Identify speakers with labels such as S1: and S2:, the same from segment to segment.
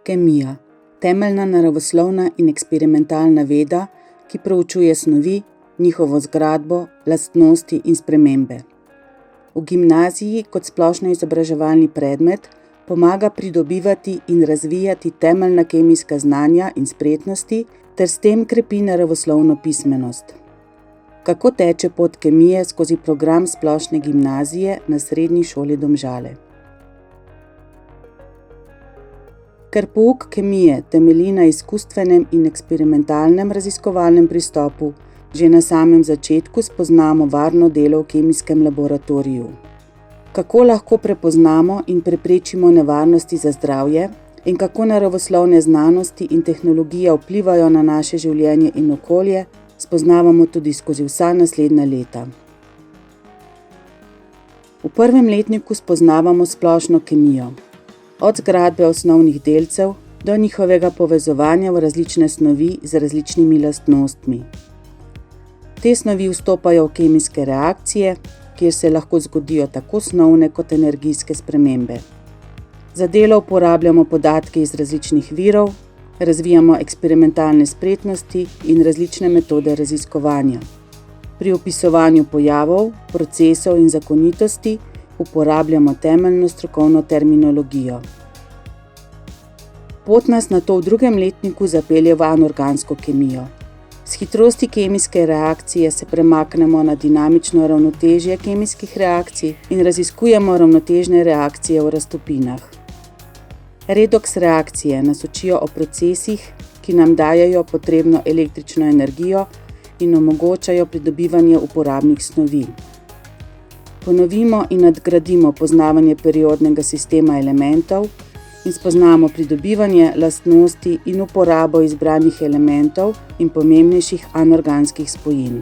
S1: Kemija, temeljna naravoslovna in eksperimentalna veda, ki proučuje snovi, njihovo zgradbo, lastnosti in spremembe. V gimnaziji kot splošnoizobraževalni predmet pomaga pridobivati in razvijati temeljna kemijska znanja in spretnosti ter s tem krepi naravoslovno pismenost. Kako teče pot kemije skozi program splošne gimnazije na Srednji šoli Domžale? Ker pouk kemije temelji na izkustvenem in eksperimentalnem raziskovalnem pristopu, že na samem začetku spoznamo varno delo v kemijskem laboratoriju. Kako lahko prepoznamo in preprečimo nevarnosti za zdravje in kako naravoslovne znanosti in tehnologija vplivajo na naše življenje in okolje, spoznavamo tudi skozi vsa naslednja leta. V prvem letniku spoznavamo splošno kemijo, od zgradbe osnovnih delcev do njihovega povezovanja v različne snovi z različnimi lastnostmi. Te snovi vstopajo v kemijske reakcije, kjer se lahko zgodijo tako snovne kot energijske spremembe. Za delo uporabljamo podatke iz različnih virov, razvijamo eksperimentalne spretnosti in različne metode raziskovanja. Pri opisovanju pojavov, procesov in zakonitosti uporabljamo temeljno strokovno terminologijo. Pot nas nato v drugem letniku zapelje v anorgansko kemijo. S hitrosti kemijske reakcije se premaknemo na dinamično ravnotežje kemijskih reakcij in raziskujemo ravnotežne reakcije v raztopinah. Redoks reakcije nas učijo o procesih, ki nam dajejo potrebno električno energijo in omogočajo pridobivanje uporabnih snovi. Ponovimo in nadgradimo poznavanje periodnega sistema elementov in spoznamo pridobivanje lastnosti in uporabo izbranih elementov in pomembnejših anorganskih spojin.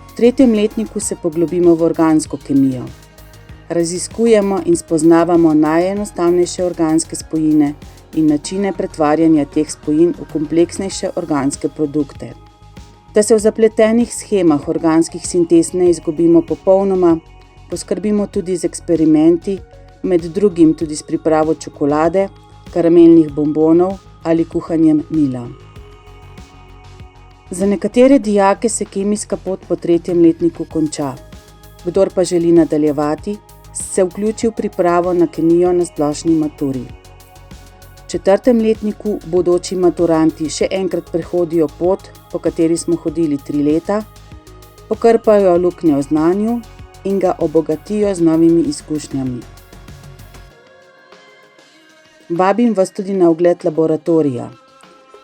S1: V tretjem letniku se poglobimo v organsko kemijo. Raziskujemo in spoznavamo najenostavnejše organske spojine in načine pretvarjanja teh spojin v kompleksnejše organske produkte. Da se v zapletenih shemah organskih sintez ne izgubimo popolnoma, poskrbimo tudi z eksperimenti, med drugim tudi s pripravo čokolade, karamelnih bombonov ali kuhanjem mila. Za nekatere dijake se kemijska pot po tretjem letniku konča. Kdor pa želi nadaljevati, se vključi v pripravo na kemijo na splošni maturi. V četrtem letniku bodoči maturanti še enkrat prehodijo pot, po kateri smo hodili 3 leta, pokrpajo luknje v znanju in ga obogatijo z novimi izkušnjami. Vabim vas tudi na ogled laboratorija.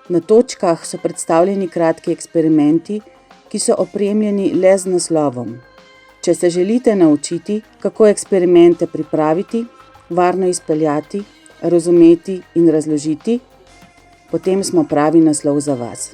S1: Na točkah so predstavljeni kratki eksperimenti, ki so opremljeni le z naslovom. Če se želite naučiti, kako eksperimente pripraviti, varno izpeljati, razumeti in razložiti, potem smo pravi naslov za vas.